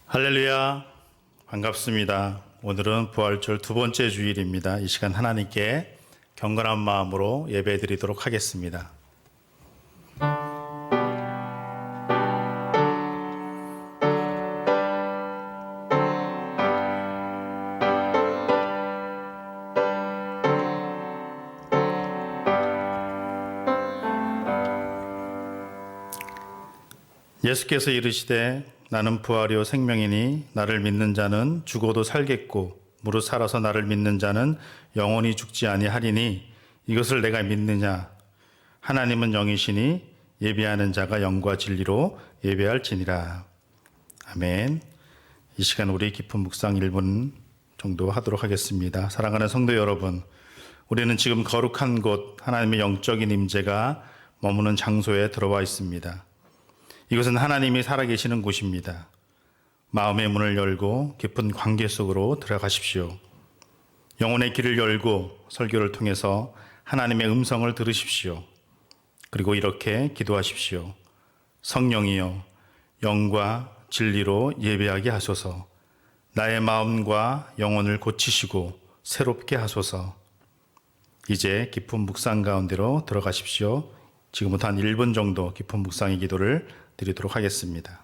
할렐루야, 반갑습니다. 오늘은 부활절 두 번째 주일입니다. 이 시간 하나님께 경건한 마음으로 예배드리도록 하겠습니다. 예수께서 이르시되 나는 부활이요 생명이니 나를 믿는 자는 죽어도 살겠고 무릇 살아서 나를 믿는 자는 영원히 죽지 아니하리니 이것을 내가 믿느냐. 하나님은 영이시니 예배하는 자가 영과 진리로 예배할지니라. 아멘. 이 시간 우리 깊은 묵상 1분 정도 하도록 하겠습니다. 사랑하는 성도 여러분, 우리는 지금 거룩한 곳 하나님의 영적인 임재가 머무는 장소에 들어와 있습니다. 이것은 하나님이 살아계시는 곳입니다. 마음의 문을 열고 깊은 관계 속으로 들어가십시오. 영혼의 길을 열고 설교를 통해서 하나님의 음성을 들으십시오. 그리고 이렇게 기도하십시오. 성령이여, 영과 진리로 예배하게 하소서. 나의 마음과 영혼을 고치시고 새롭게 하소서. 이제 깊은 묵상 가운데로 들어가십시오. 지금부터 한 1분 정도 깊은 묵상의 기도를 드리도록 하겠습니다.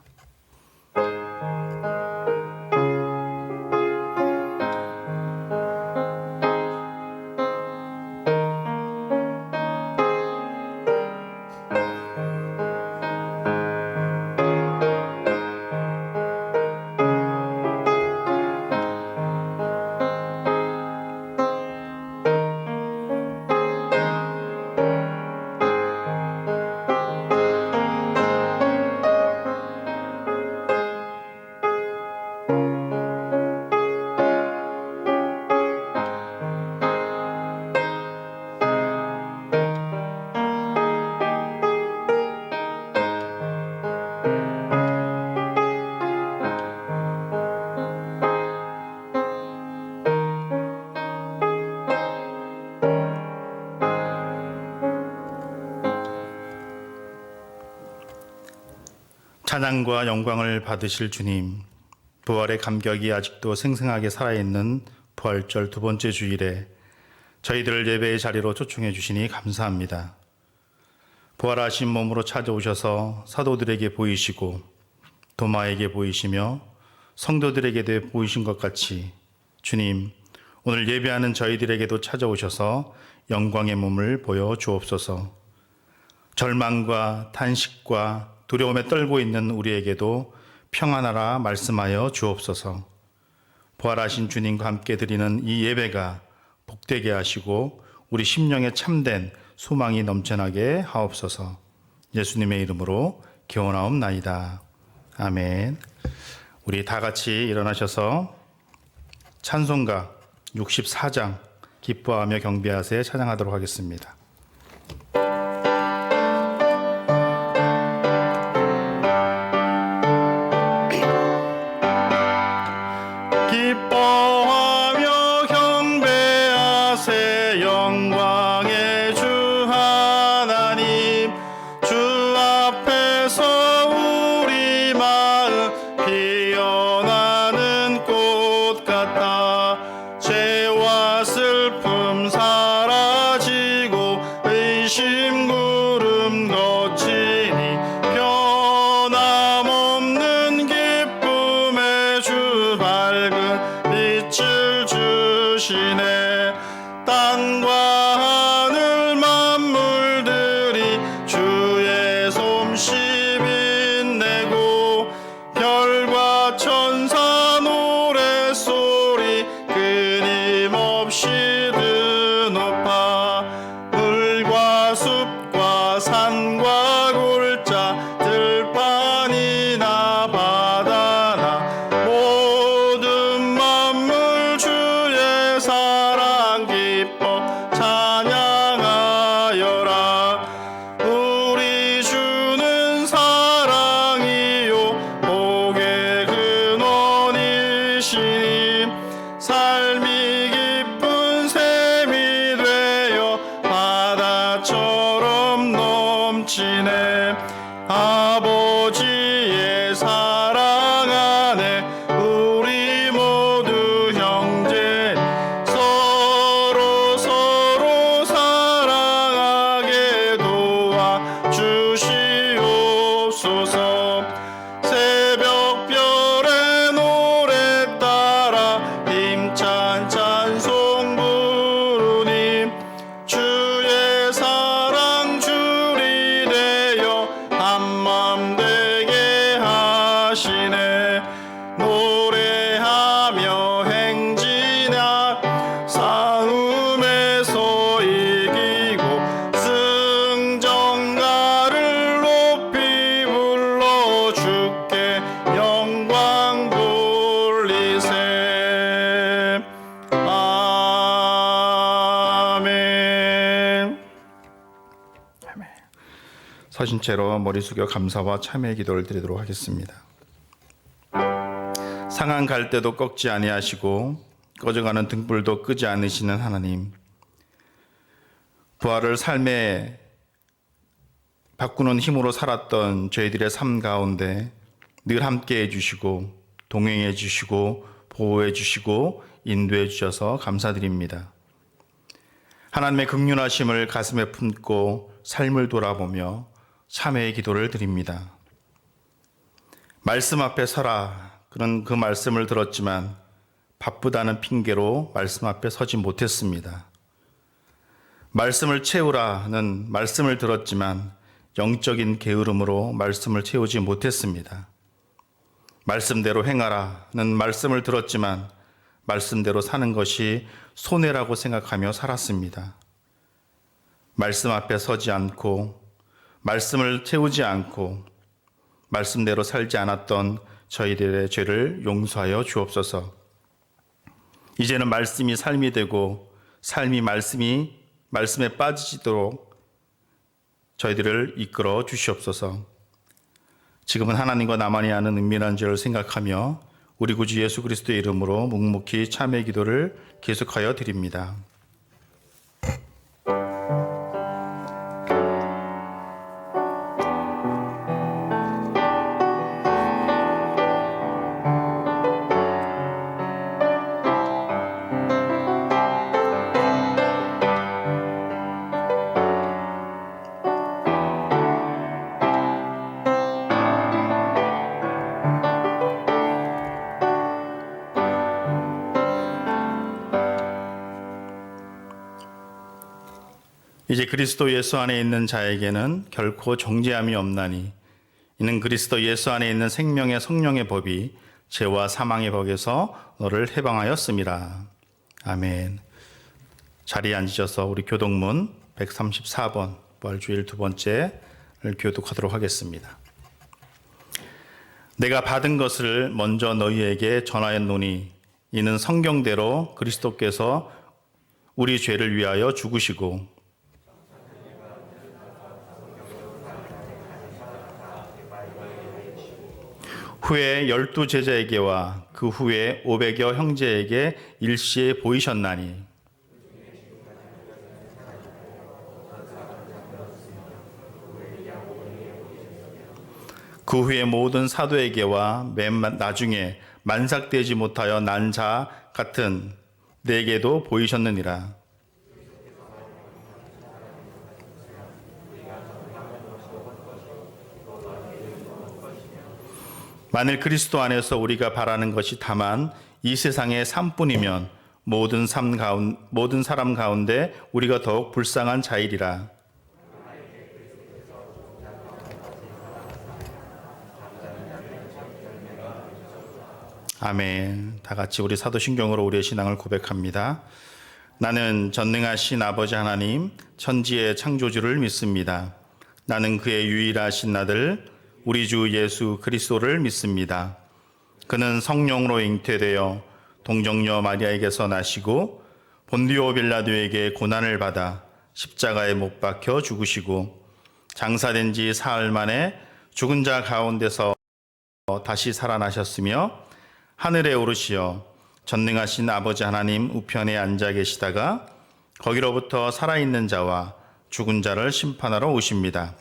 찬양과 영광을 받으실 주님, 부활의 감격이 아직도 생생하게 살아있는 부활절 두 번째 주일에 저희들을 예배의 자리로 초청해 주시니 감사합니다. 부활하신 몸으로 찾아오셔서 사도들에게 보이시고 도마에게 보이시며 성도들에게도 보이신 것 같이 주님, 오늘 예배하는 저희들에게도 찾아오셔서 영광의 몸을 보여 주옵소서. 절망과 탄식과 두려움에 떨고 있는 우리에게도 평안하라 말씀하여 주옵소서. 부활하신 주님과 함께 드리는 이 예배가 복되게 하시고 우리 심령에 참된 소망이 넘쳐나게 하옵소서. 예수님의 이름으로 기원하옵나이다. 아멘. 우리 다 같이 일어나셔서 찬송가 64장 기뻐하며 경배하세 찬양하도록 하겠습니다. 기뻐하며 경배하세 영광의 주 하나님, 주 앞에서 우리 마음 피어나는 꽃 같아 죄와 슬픔 사라지고 의심 구름 거치니 변함없는 기쁨의 주 밝은 빛을 주시네. 땅과 하늘 만물들이 주의 솜씨 빛내고 별과 천사 노랫소리 끊임없이 드높아 물과 숲과 산과 골짜 들판이나 바다나 모든 만물 주의 사랑 기뻐 찬양하여라. 우리 주는 사랑이요 복의 근원이시니 삶이 깊은 샘이 되어 바다 하시네. 아버지의 사랑 안에 우리 모두 형제 서로 사랑하게 도와주시옵소서. 새벽별의 노래 따라 힘찬 찬송 부르니 주의 사랑 줄이 되어 한맘 되게 하시네. 노래하며 행진하 싸움에서 이기고 승전가를 높이 불러 주께 영광 돌리세. 아멘. 서신 채로 머리 숙여 감사와 참회의 기도를 드리도록 하겠습니다. 상한 갈대도 꺾지 아니하시고 꺼져가는 등불도 끄지 않으시는 하나님, 부활을 삶에 바꾸는 힘으로 살았던 저희들의 삶 가운데 늘 함께 해주시고 동행해 주시고 보호해 주시고 인도해 주셔서 감사드립니다. 하나님의 긍휼하심을 가슴에 품고 삶을 돌아보며 참회의 기도를 드립니다. 말씀 앞에 서라, 그런 그 말씀을 들었지만 바쁘다는 핑계로 말씀 앞에 서지 못했습니다. 말씀을 채우라는 말씀을 들었지만 영적인 게으름으로 말씀을 채우지 못했습니다. 말씀대로 행하라는 말씀을 들었지만 말씀대로 사는 것이 손해라고 생각하며 살았습니다. 말씀 앞에 서지 않고 말씀을 채우지 않고 말씀대로 살지 않았던 저희들의 죄를 용서하여 주옵소서. 이제는 말씀이 삶이 되고 삶이 말씀에 빠지도록 저희들을 이끌어 주시옵소서. 지금은 하나님과 나만이 아는 은밀한 죄를 생각하며 우리 구주 예수 그리스도의 이름으로 묵묵히 참회 기도를 계속하여 드립니다. 이제 그리스도 예수 안에 있는 자에게는 결코 정죄함이 없나니 이는 그리스도 예수 안에 있는 생명의 성령의 법이 죄와 사망의 법에서 너를 해방하였음이라. 아멘. 자리에 앉으셔서 우리 교독문 134번 부활주일 두 번째를 교독하도록 하겠습니다. 내가 받은 것을 먼저 너희에게 전하였노니 이는 성경대로 그리스도께서 우리 죄를 위하여 죽으시고 후에 12 제자에게와 그 후에 500여 형제에게 일시에 보이셨나니 그 후에 모든 사도에게와 맨 나중에 만삭되지 못하여 난 자 같은 내게도 보이셨느니라. 만일 그리스도 안에서 우리가 바라는 것이 다만 이 세상의 삶뿐이면 모든 사람 가운데 우리가 더욱 불쌍한 자이리라. 아멘. 다 같이 우리 사도신경으로 우리의 신앙을 고백합니다. 나는 전능하신 아버지 하나님, 천지의 창조주를 믿습니다. 나는 그의 유일하신 아들 우리 주 예수 그리스도를 믿습니다. 그는 성령으로 잉태되어 동정녀 마리아에게서 나시고 본디오 빌라도에게 고난을 받아 십자가에 못 박혀 죽으시고 장사된 지 사흘 만에 죽은 자 가운데서 다시 살아나셨으며 하늘에 오르시어 전능하신 아버지 하나님 우편에 앉아 계시다가 거기로부터 살아있는 자와 죽은 자를 심판하러 오십니다.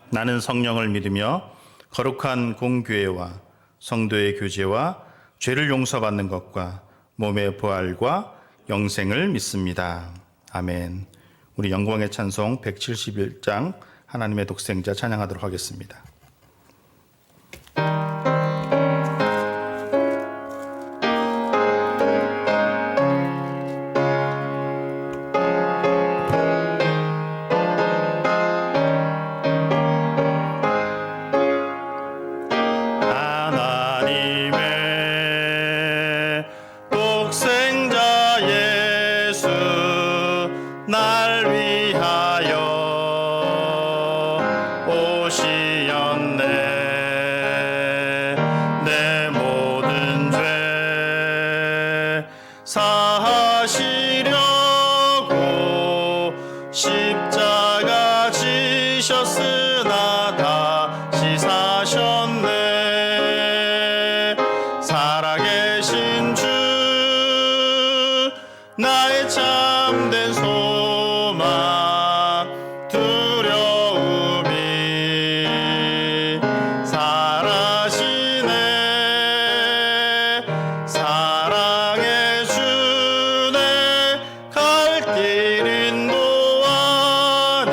나는 성령을 믿으며 거룩한 공교회와 성도의 교제와 죄를 용서받는 것과 몸의 부활과 영생을 믿습니다. 아멘. 우리 영광의 찬송 171장 하나님의 독생자 찬양하도록 하겠습니다. 사하시려고 십자가 지셨으나 다시 사셨네. 살아계신 주 나의 참된 소망 두려움이 사라지네. 사랑의 주네 갈 길 인도하니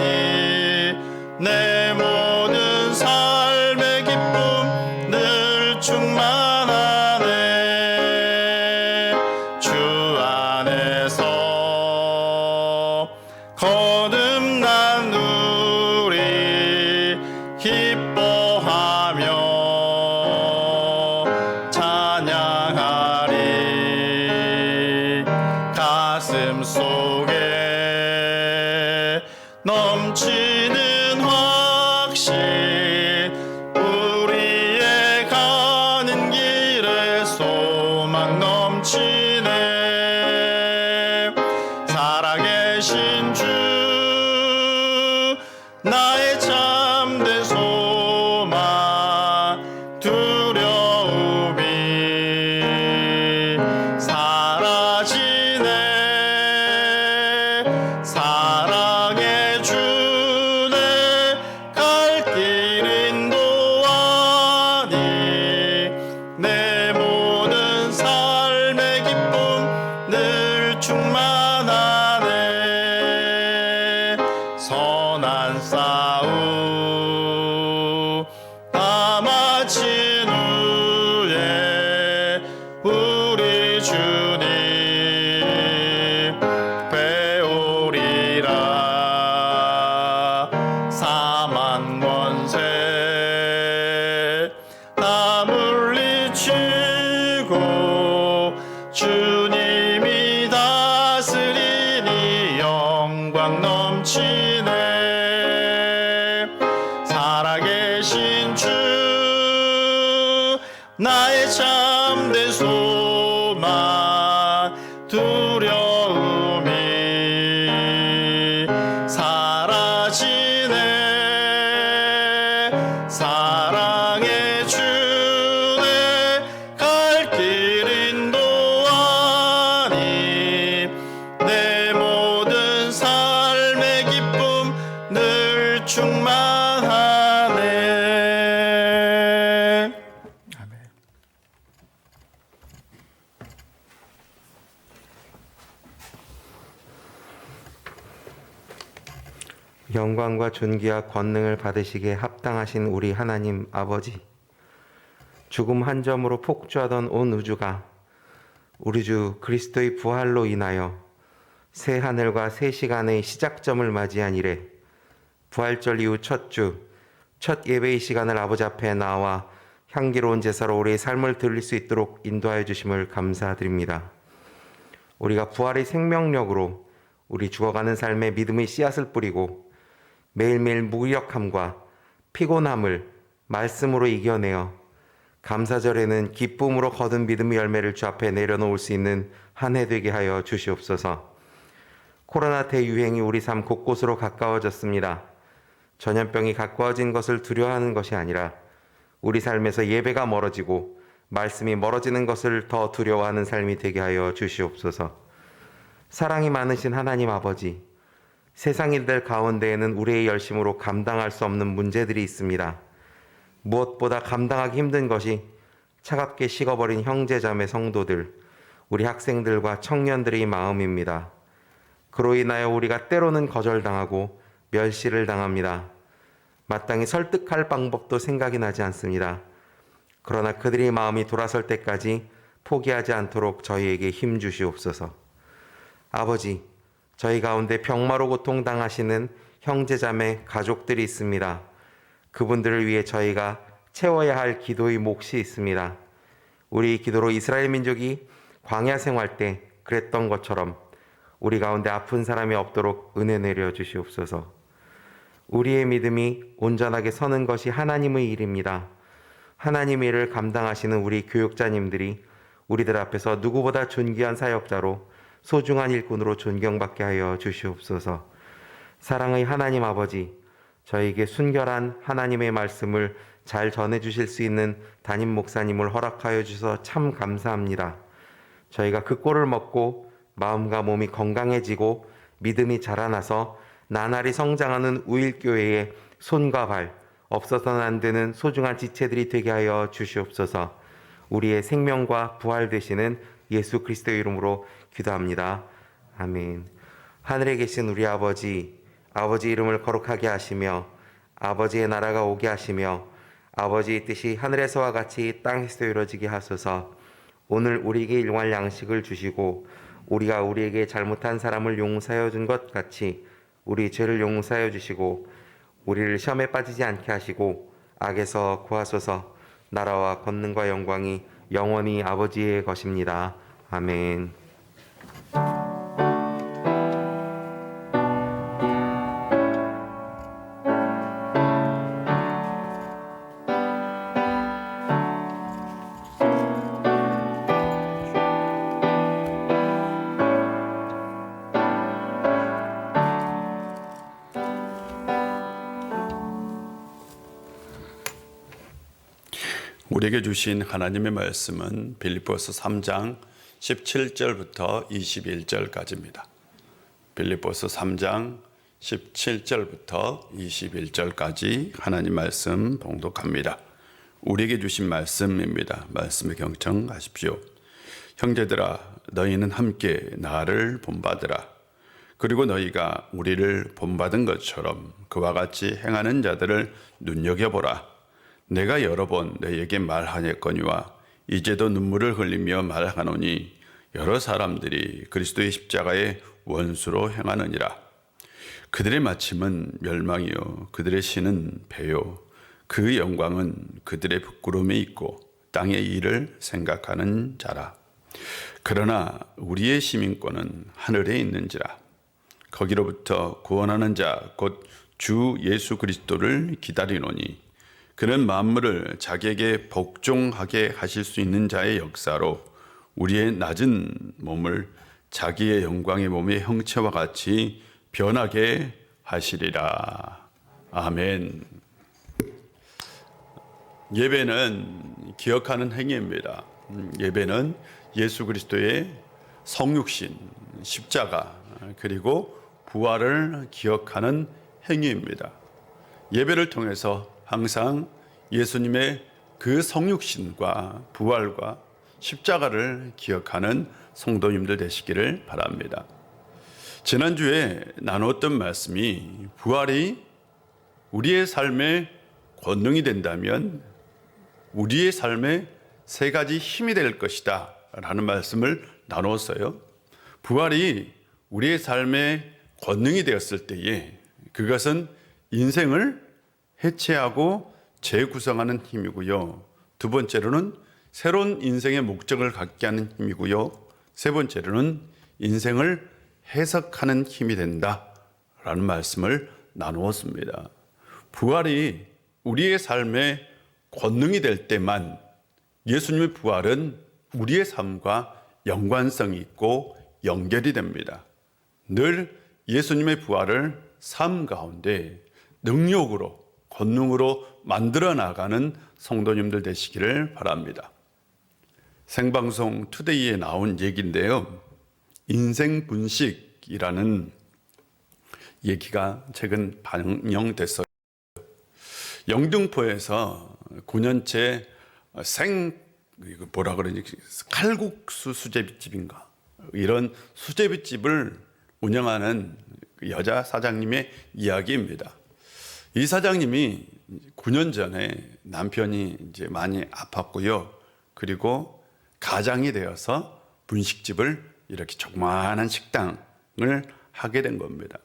내 모든 삶의 기쁨 늘 충만하네. 주 안에서 거듭난 우리 기뻐하며 찬양하리. 가슴 속에 넘치는 확신 우리의 가는 길에 소망 넘치네. 살아계신 주 나의 참된 소망 두려움이 사라지네. 사랑의 주네 갈 길 인도하니 내 모든 삶의 기쁨 늘 충만하네. 선한 싸움 다 마친 후에 우리 주님 배우리라. 사만 권세 다 물리치고 주님이 다스리니 영광 넘치네. 살아계신 주 나의 참된 소망 두려움이 사라지네. 사랑의 주네 갈 길 인도하니 내 모든 삶의 기쁨 늘 충만하네. 아멘. 영광과 존귀와 권능을 받으시기에 합당하신 우리 하나님 아버지, 죽음 한 점으로 폭주하던 온 우주가 우리 주 그리스도의 부활로 인하여 새 하늘과 새 시간의 시작점을 맞이한 이래 부활절 이후 첫 주, 첫 예배의 시간을 아버지 앞에 나와 향기로운 제사로 우리의 삶을 드릴 수 있도록 인도하여 주심을 감사드립니다. 우리가 부활의 생명력으로 우리 죽어가는 삶에 믿음의 씨앗을 뿌리고 매일매일 무기력함과 피곤함을 말씀으로 이겨내어 감사절에는 기쁨으로 거둔 믿음의 열매를 주 앞에 내려놓을 수 있는 한 해 되게 하여 주시옵소서. 코로나 대유행이 우리 삶 곳곳으로 가까워졌습니다. 전염병이 가까워진 것을 두려워하는 것이 아니라 우리 삶에서 예배가 멀어지고 말씀이 멀어지는 것을 더 두려워하는 삶이 되게 하여 주시옵소서. 사랑이 많으신 하나님 아버지, 세상 일들 가운데에는 우리의 열심으로 감당할 수 없는 문제들이 있습니다. 무엇보다 감당하기 힘든 것이 차갑게 식어버린 형제자매 성도들, 우리 학생들과 청년들의 마음입니다. 그로 인하여 우리가 때로는 거절당하고 멸시를 당합니다. 마땅히 설득할 방법도 생각이 나지 않습니다. 그러나 그들의 마음이 돌아설 때까지 포기하지 않도록 저희에게 힘 주시옵소서. 아버지, 저희 가운데 병마로 고통당하시는 형제자매 가족들이 있습니다. 그분들을 위해 저희가 채워야 할 기도의 몫이 있습니다. 우리 기도로 이스라엘 민족이 광야 생활 때 그랬던 것처럼 우리 가운데 아픈 사람이 없도록 은혜 내려 주시옵소서. 우리의 믿음이 온전하게 서는 것이 하나님의 일입니다. 하나님의 일을 감당하시는 우리 교육자님들이 우리들 앞에서 누구보다 존귀한 사역자로 소중한 일꾼으로 존경받게 하여 주시옵소서. 사랑의 하나님 아버지, 저에게 순결한 하나님의 말씀을 잘 전해주실 수 있는 담임 목사님을 허락하여 주셔서 참 감사합니다. 저희가 그 꼴을 먹고 마음과 몸이 건강해지고 믿음이 자라나서 나날이 성장하는 우일교회의 손과 발, 없어서는 안 되는 소중한 지체들이 되게 하여 주시옵소서. 우리의 생명과 부활 되시는 예수 그리스도의 이름으로 기도합니다. 아멘. 하늘에 계신 우리 아버지, 아버지 이름을 거룩하게 하시며 아버지의 나라가 오게 하시며 아버지의 뜻이 하늘에서와 같이 땅에서도 이루어지게 하소서. 오늘 우리에게 일용할 양식을 주시고 우리가 우리에게 잘못한 사람을 용서하여 준 것 같이 우리 죄를 용서하여 주시고 우리를 시험에 빠지지 않게 하시고 악에서 구하소서. 나라와 권능과 영광이 영원히 아버지의 것입니다. 아멘. 우리에게 주신 하나님의 말씀은 빌립보서 3장 17절부터 21절까지입니다. 빌립보서 3장 17절부터 21절까지 하나님 말씀 봉독합니다. 우리에게 주신 말씀입니다. 말씀에 경청하십시오. 형제들아, 너희는 함께 나를 본받으라. 그리고 너희가 우리를 본받은 것처럼 그와 같이 행하는 자들을 눈여겨보라. 내가 여러 번 너희에게 말하였거니와 이제도 눈물을 흘리며 말하노니 여러 사람들이 그리스도의 십자가의 원수로 행하느니라. 그들의 마침은 멸망이요 그들의 신은 배요 그 영광은 그들의 부끄러움에 있고 땅의 일을 생각하는 자라. 그러나 우리의 시민권은 하늘에 있는지라. 거기로부터 구원하는 자 곧 주 예수 그리스도를 기다리노니 그는 만물을 자기에게 복종하게 하실 수 있는 자의 역사로 우리의 낮은 몸을 자기의 영광의 몸의 형체와 같이 변하게 하시리라. 아멘. 예배는 기억하는 행위입니다. 예배는 예수 그리스도의 성육신, 십자가, 그리고 부활을 기억하는 행위입니다. 예배를 통해서 항상 예수님의 그 성육신과 부활과 십자가를 기억하는 성도님들 되시기를 바랍니다. 지난주에 나누었던 말씀이 부활이 우리의 삶의 권능이 된다면 우리의 삶의 세 가지 힘이 될 것이다 라는 말씀을 나누었어요. 부활이 우리의 삶의 권능이 되었을 때에 그것은 인생을 해체하고 재구성하는 힘이고요. 두 번째로는 새로운 인생의 목적을 갖게 하는 힘이고요. 세 번째로는 인생을 해석하는 힘이 된다라는 말씀을 나누었습니다. 부활이 우리의 삶의 권능이 될 때만 예수님의 부활은 우리의 삶과 연관성이 있고 연결이 됩니다. 늘 예수님의 부활을 삶 가운데 능력으로 권능으로 만들어 나가는 성도님들 되시기를 바랍니다. 생방송 투데이에 나온 얘기인데요. 인생 분식이라는 얘기가 최근 반영됐어요. 영등포에서 9년째 이거 뭐라 그러지? 칼국수 수제비집인가? 이런 수제비집을 운영하는 그 여자 사장님의 이야기입니다. 이 사장님이 9년 전에 남편이 이제 많이 아팠고요. 그리고 가장이 되어서 분식집을 이렇게 조그마한 식당을 하게 된 겁니다.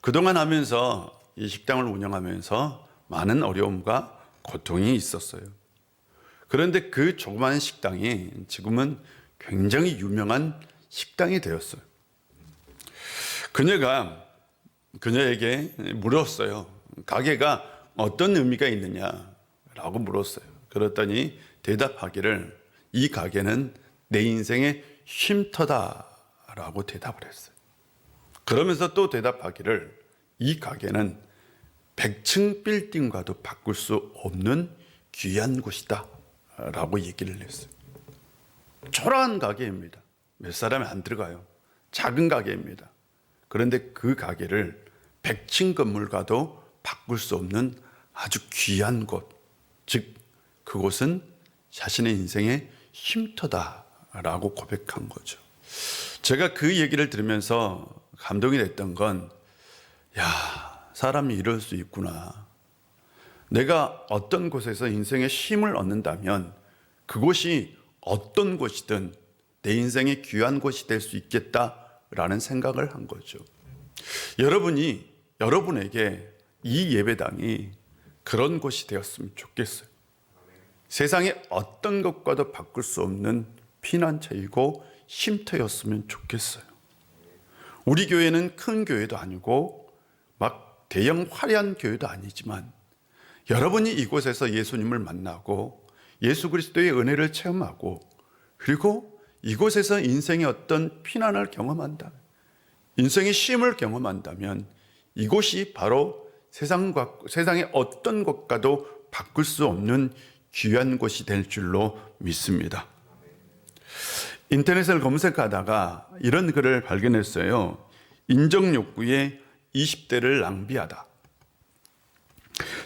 그동안 하면서 이 식당을 운영하면서 많은 어려움과 고통이 있었어요. 그런데 그 조그마한 식당이 지금은 굉장히 유명한 식당이 되었어요. 그녀에게 물었어요. 가게가 어떤 의미가 있느냐라고 물었어요. 그랬더니 대답하기를 이 가게는 내 인생의 쉼터다라고 대답을 했어요. 그러면서 또 대답하기를 이 가게는 100층 빌딩과도 바꿀 수 없는 귀한 곳이다 라고 얘기를 했어요. 초라한 가게입니다. 몇 사람이 안 들어가요. 작은 가게입니다. 그런데 그 가게를 100층 건물과도 바꿀 수 없는 아주 귀한 곳, 즉 그곳은 자신의 인생의 쉼터다라고 고백한 거죠. 제가 그 얘기를 들으면서 감동이 됐던 건, 사람이 이럴 수 있구나. 내가 어떤 곳에서 인생의 쉼을 얻는다면 그곳이 어떤 곳이든 내 인생의 귀한 곳이 될 수 있겠다라는 생각을 한 거죠. 여러분에게 이 예배당이 그런 곳이 되었으면 좋겠어요. 세상의 어떤 것과도 바꿀 수 없는 피난처이고 쉼터였으면 좋겠어요. 우리 교회는 큰 교회도 아니고 막 대형 화려한 교회도 아니지만 여러분이 이곳에서 예수님을 만나고 예수 그리스도의 은혜를 체험하고 그리고 이곳에서 인생의 어떤 피난을 경험한다, 인생의 쉼을 경험한다면 이곳이 바로 세상의 어떤 것과도 바꿀 수 없는 귀한 곳이 될 줄로 믿습니다. 인터넷을 검색하다가 이런 글을 발견했어요. 인정욕구에 20대를 낭비하다.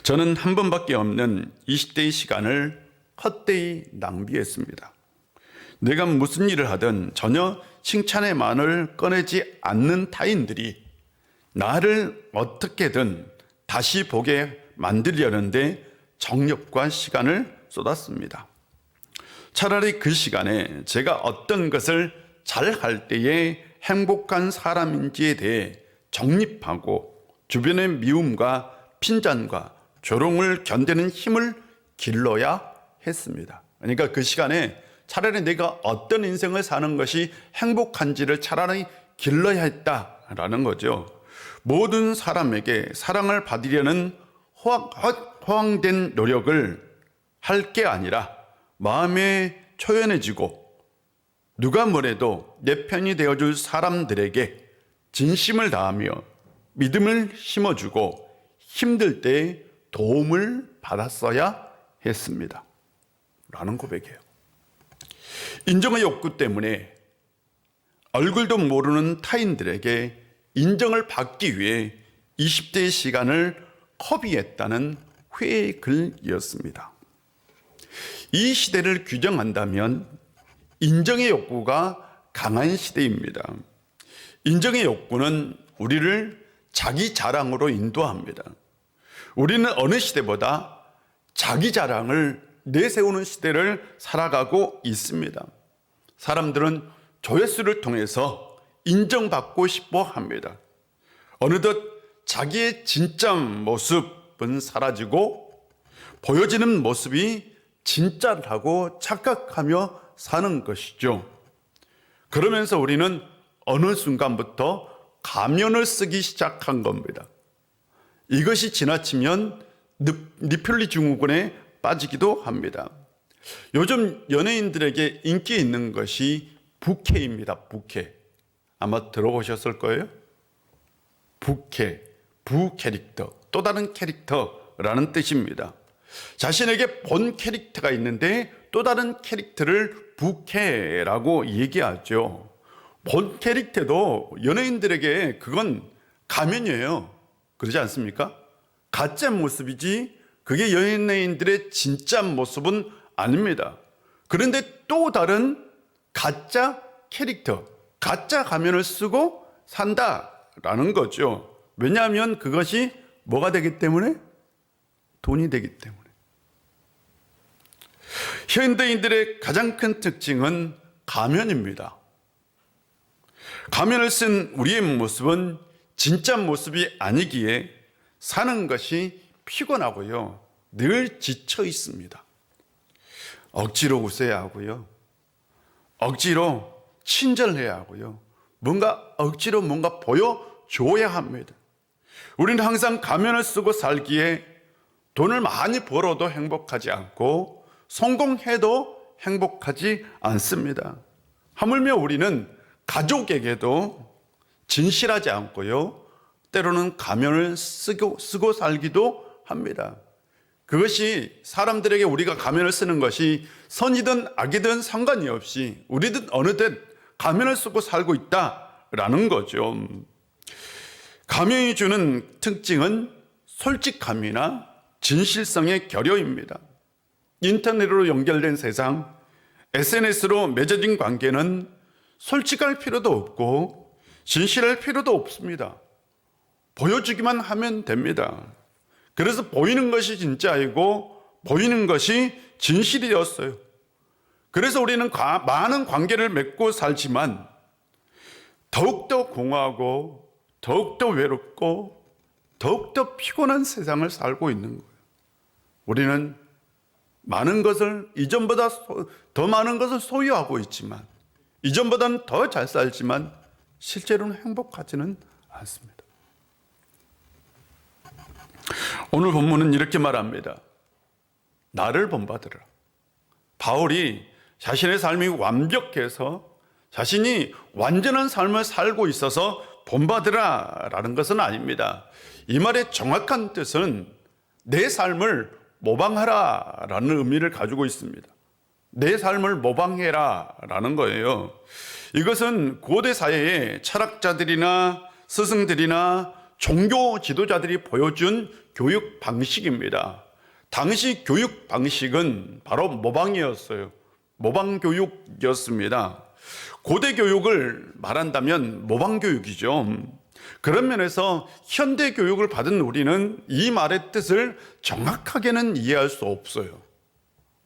저는 한 번밖에 없는 20대의 시간을 헛되이 낭비했습니다. 내가 무슨 일을 하든 전혀 칭찬의 말을 꺼내지 않는 타인들이 나를 어떻게든 다시 보게 만들려는데 정력과 시간을 쏟았습니다. 차라리 그 시간에 제가 어떤 것을 잘할 때에 행복한 사람인지에 대해 정립하고 주변의 미움과 핀잔과 조롱을 견디는 힘을 길러야 했습니다. 그러니까 그 시간에 차라리 내가 어떤 인생을 사는 것이 행복한지를 차라리 길러야 했다라는 거죠. 모든 사람에게 사랑을 받으려는 허황된 노력을 할 게 아니라 마음에 초연해지고 누가 뭐래도 내 편이 되어줄 사람들에게 진심을 다하며 믿음을 심어주고 힘들 때 도움을 받았어야 했습니다. 라는 고백이에요. 인정의 욕구 때문에 얼굴도 모르는 타인들에게 인정을 받기 위해 20대의 시간을 허비했다는 회의 글이었습니다. 이 시대를 규정한다면 인정의 욕구가 강한 시대입니다. 인정의 욕구는 우리를 자기 자랑으로 인도합니다. 우리는 어느 시대보다 자기 자랑을 내세우는 시대를 살아가고 있습니다. 사람들은 조회수를 통해서 인정받고 싶어 합니다. 어느덧 자기의 진짜 모습은 사라지고 보여지는 모습이 진짜라고 착각하며 사는 것이죠. 그러면서 우리는 어느 순간부터 가면을 쓰기 시작한 겁니다. 이것이 지나치면 니플리 증후군에 빠지기도 합니다. 요즘 연예인들에게 인기 있는 것이 부캐입니다. 부캐. 아마 들어보셨을 거예요. 부캐, 부캐릭터, 또 다른 캐릭터라는 뜻입니다. 자신에게 본 캐릭터가 있는데 또 다른 캐릭터를 부캐라고 얘기하죠. 본 캐릭터도 연예인들에게 그건 가면이에요. 그러지 않습니까? 가짜 모습이지 그게 연예인들의 진짜 모습은 아닙니다. 그런데 또 다른 가짜 캐릭터, 가짜 가면을 쓰고 산다라는 거죠. 왜냐하면 그것이 뭐가 되기 때문에? 돈이 되기 때문에. 현대인들의 가장 큰 특징은 가면입니다. 가면을 쓴 우리의 모습은 진짜 모습이 아니기에 사는 것이 피곤하고요. 늘 지쳐 있습니다. 억지로 웃어야 하고요. 억지로 친절해야 하고요. 억지로 뭔가 보여줘야 합니다. 우리는 항상 가면을 쓰고 살기에 돈을 많이 벌어도 행복하지 않고 성공해도 행복하지 않습니다. 하물며 우리는 가족에게도 진실하지 않고요. 때로는 가면을 쓰고 살기도 합니다. 그것이 사람들에게 우리가 가면을 쓰는 것이 선이든 악이든 상관이 없이 우리든 어느덧 가면을 쓰고 살고 있다라는 거죠. 가면이 주는 특징은 솔직함이나 진실성의 결여입니다. 인터넷으로 연결된 세상, SNS로 맺어진 관계는 솔직할 필요도 없고 진실할 필요도 없습니다. 보여주기만 하면 됩니다. 그래서 보이는 것이 진짜이고 보이는 것이 진실이 되었어요. 그래서 우리는 많은 관계를 맺고 살지만 더욱더 공허하고 더욱더 외롭고 더욱더 피곤한 세상을 살고 있는 거예요. 우리는 많은 것을 이전보다 더 많은 것을 소유하고 있지만 이전보다는 더 잘 살지만 실제로는 행복하지는 않습니다. 오늘 본문은 이렇게 말합니다. 나를 본받으라. 바울이 자신의 삶이 완벽해서 자신이 완전한 삶을 살고 있어서 본받으라 라는 것은 아닙니다. 이 말의 정확한 뜻은 내 삶을 모방하라 라는 의미를 가지고 있습니다. 내 삶을 모방해라 라는 거예요. 이것은 고대 사회의 철학자들이나 스승들이나 종교 지도자들이 보여준 교육 방식입니다. 당시 교육 방식은 바로 모방이었어요. 모방 교육이었습니다. 고대 교육을 말한다면 모방 교육이죠. 그런 면에서 현대 교육을 받은 우리는 이 말의 뜻을 정확하게는 이해할 수 없어요.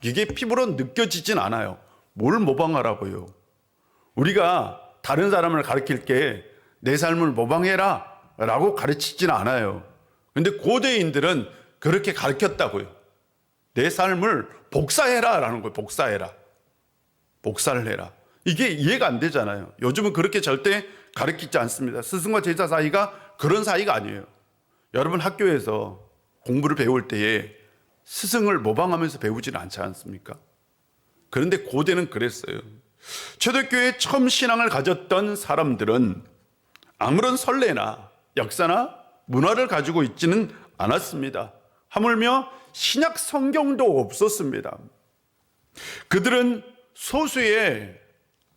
이게 피부로 느껴지진 않아요. 뭘 모방하라고요? 우리가 다른 사람을 가르칠 때 내 삶을 모방해라 라고 가르치진 않아요. 근데 고대인들은 그렇게 가르쳤다고요. 내 삶을 복사해라 라는 거예요. 복사해라. 복사를 해라. 이게 이해가 안 되잖아요. 요즘은 그렇게 절대 가르치지 않습니다. 스승과 제자 사이가 그런 사이가 아니에요. 여러분 학교에서 공부를 배울 때에 스승을 모방하면서 배우지는 않지 않습니까? 그런데 고대는 그랬어요. 초대교회에 처음 신앙을 가졌던 사람들은 아무런 선례나 역사나 문화를 가지고 있지는 않았습니다. 하물며 신약 성경도 없었습니다. 그들은 소수의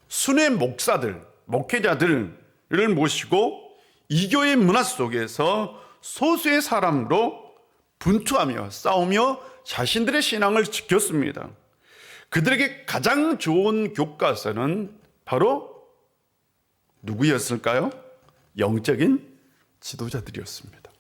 순회 목사들, 목회자들을 모시고 이교의 문화 속에서 소수의 사람으로 분투하며 싸우며 자신들의 신앙을 지켰습니다. 그들에게 가장 좋은 교과서는 바로 누구였을까요? 영적인 지도자들이었습니다.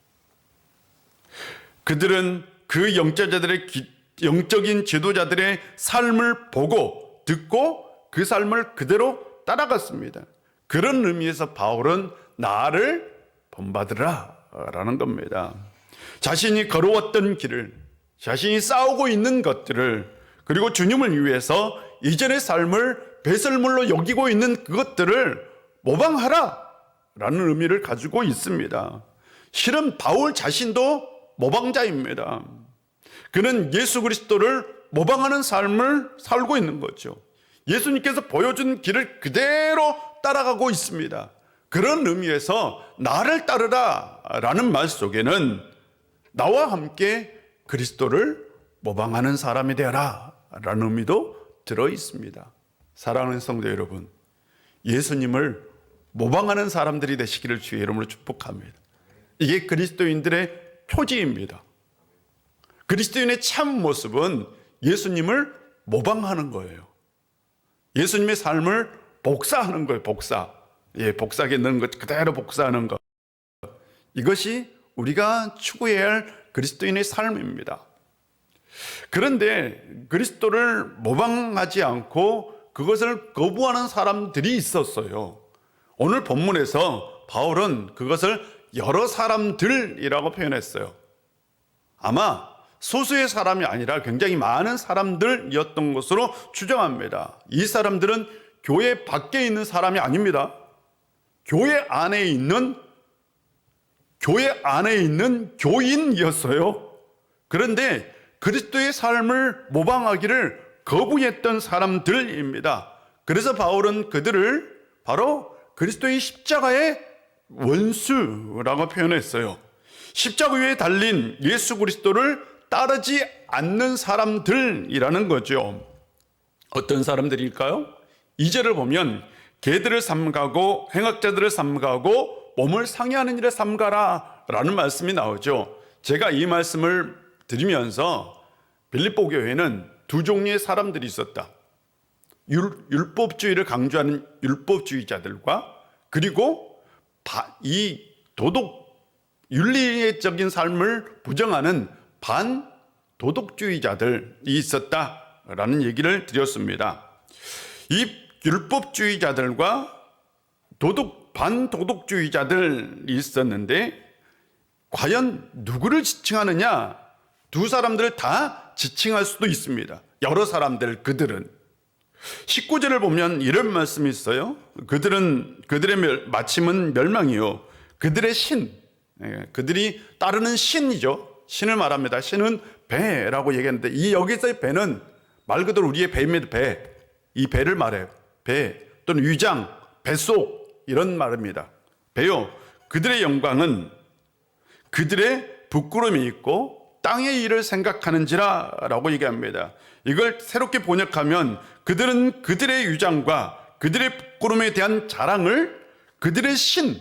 그들은 그 영적인 지도자들의 삶을 보고 듣고 그 삶을 그대로 따라갔습니다. 그런 의미에서 바울은 나를 본받으라 라는 겁니다. 자신이 걸어왔던 길을, 자신이 싸우고 있는 것들을, 그리고 주님을 위해서 이전의 삶을 배설물로 여기고 있는 그것들을 모방하라 라는 의미를 가지고 있습니다. 실은 바울 자신도 모방자입니다. 그는 예수 그리스도를 모방하는 삶을 살고 있는 거죠. 예수님께서 보여준 길을 그대로 따라가고 있습니다. 그런 의미에서 나를 따르라 라는 말 속에는 나와 함께 그리스도를 모방하는 사람이 되어라 라는 의미도 들어 있습니다. 사랑하는 성도 여러분, 예수님을 모방하는 사람들이 되시기를 주의 이름으로 축복합니다. 이게 그리스도인들의 표지입니다. 그리스도인의 참 모습은 예수님을 모방하는 거예요. 예수님의 삶을 복사하는 거예요. 복사기에 넣은 것 그대로 복사하는 것. 이것이 우리가 추구해야 할 그리스도인의 삶입니다. 그런데 그리스도를 모방하지 않고 그것을 거부하는 사람들이 있었어요. 오늘 본문에서 바울은 그것을 여러 사람들이라고 표현했어요. 아마 소수의 사람이 아니라 굉장히 많은 사람들이었던 것으로 추정합니다. 이 사람들은 교회 밖에 있는 사람이 아닙니다. 교회 안에 있는 교인이었어요. 그런데 그리스도의 삶을 모방하기를 거부했던 사람들입니다. 그래서 바울은 그들을 바로 그리스도의 십자가의 원수라고 표현했어요. 십자가 위에 달린 예수 그리스도를 따르지 않는 사람들이라는 거죠. 어떤 사람들일까요? 2절을 보면 개들을 삼가고 행악자들을 삼가고 몸을 상해하는 일에 삼가라 라는 말씀이 나오죠. 제가 이 말씀을 드리면서 빌립보 교회는 두 종류의 사람들이 있었다. 율법주의를 강조하는 율법주의자들과 그리고 이 윤리적인 삶을 부정하는 반도덕주의자들이 있었다라는 얘기를 드렸습니다. 이 율법주의자들과 반도덕주의자들이 있었는데 과연 누구를 지칭하느냐? 두 사람들을 다 지칭할 수도 있습니다. 여러 사람들, 그들은. 19절을 보면 이런 말씀이 있어요. 그들의 마침은 멸망이요. 그들의 신, 그들이 따르는 신이죠. 신을 말합니다. 신은 배라고 얘기하는데 여기서의 배는 말 그대로 우리의 배입니다. 배. 이 배를 말해요. 배 또는 위장, 뱃속 이런 말입니다. 배요. 그들의 영광은 그들의 부끄러움이 있고 땅의 일을 생각하는지라 라고 얘기합니다. 이걸 새롭게 번역하면 그들은 그들의 위장과 그들의 부끄러움에 대한 자랑을 그들의 신으로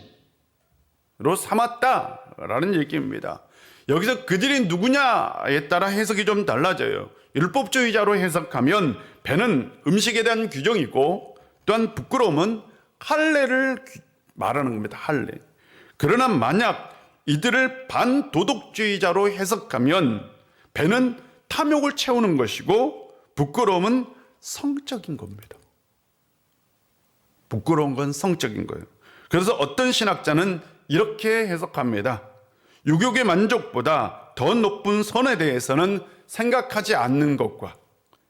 삼았다라는 얘기입니다. 여기서 그들이 누구냐에 따라 해석이 좀 달라져요. 율법주의자로 해석하면 배는 음식에 대한 규정이고 또한 부끄러움은 할례를 말하는 겁니다. 할례. 그러나 만약 이들을 반도덕주의자로 해석하면 배는 탐욕을 채우는 것이고 부끄러움은 성적인 겁니다. 부끄러운 건 성적인 거예요. 그래서 어떤 신학자는 이렇게 해석합니다. 유욕의 만족보다 더 높은 선에 대해서는 생각하지 않는 것과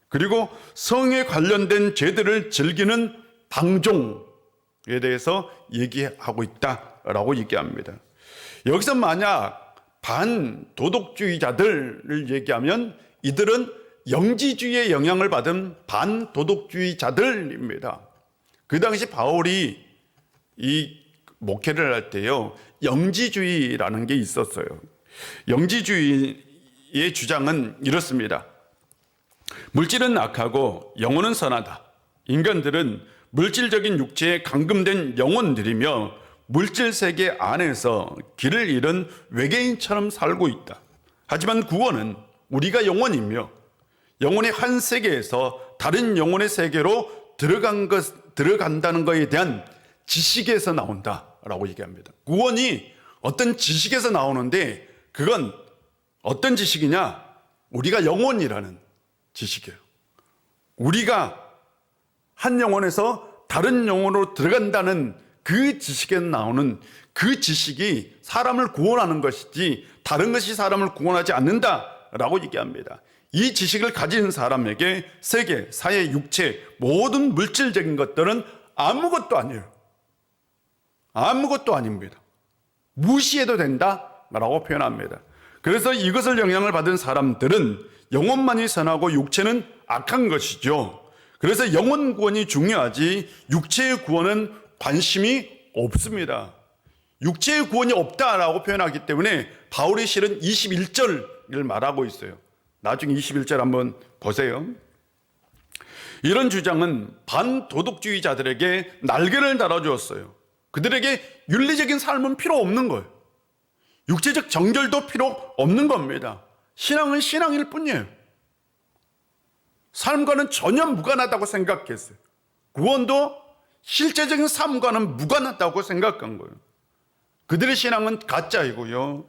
그리고 성에 관련된 죄들을 즐기는 방종에 대해서 얘기하고 있다라고 얘기합니다. 여기서 만약 반도덕주의자들을 얘기하면 이들은 영지주의의 영향을 받은 반도덕주의자들입니다. 그 당시 바울이 이 목회를 할 때요, 영지주의라는 게 있었어요. 영지주의의 주장은 이렇습니다. 물질은 악하고 영혼은 선하다. 인간들은 물질적인 육체에 감금된 영혼들이며 물질 세계 안에서 길을 잃은 외계인처럼 살고 있다. 하지만 구원은 우리가 영혼이며 영혼의 한 세계에서 다른 영혼의 세계로 들어간다는 것에 대한 지식에서 나온다라고 얘기합니다. 구원이 어떤 지식에서 나오는데 그건 어떤 지식이냐? 우리가 영혼이라는 지식이에요. 우리가 한 영혼에서 다른 영혼으로 들어간다는 그 지식에서 나오는 그 지식이 사람을 구원하는 것이지 다른 것이 사람을 구원하지 않는다라고 얘기합니다. 이 지식을 가진 사람에게 세계, 사회, 육체, 모든 물질적인 것들은 아무것도 아니에요. 아무것도 아닙니다. 무시해도 된다라고 표현합니다. 그래서 이것을 영향을 받은 사람들은 영혼만이 선하고 육체는 악한 것이죠. 그래서 영혼 구원이 중요하지 육체의 구원은 관심이 없습니다. 육체의 구원이 없다라고 표현하기 때문에 바울이 실은 21절을 말하고 있어요. 나중에 21절 한번 보세요. 이런 주장은 반도덕주의자들에게 날개를 달아주었어요. 그들에게 윤리적인 삶은 필요 없는 거예요. 육체적 정결도 필요 없는 겁니다. 신앙은 신앙일 뿐이에요. 삶과는 전혀 무관하다고 생각했어요. 구원도 실제적인 삶과는 무관하다고 생각한 거예요. 그들의 신앙은 가짜이고요.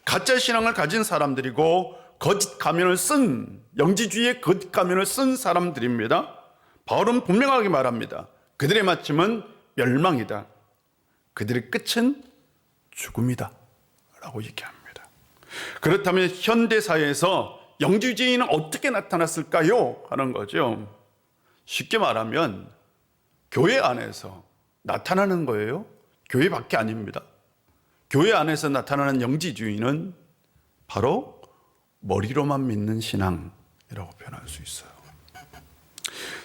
가짜 신앙을 가진 사람들이고 거짓 가면을 쓴, 영지주의의 거짓 가면을 쓴 사람들입니다. 바울은 분명하게 말합니다. 그들의 마침은 멸망이다. 그들의 끝은 죽음이다 라고 얘기합니다. 그렇다면 현대사회에서 영지주의는 어떻게 나타났을까요? 하는 거죠. 쉽게 말하면 교회 안에서 나타나는 거예요. 교회 밖에 아닙니다. 교회 안에서 나타나는 영지주의는 바로 머리로만 믿는 신앙이라고 표현할 수 있어요.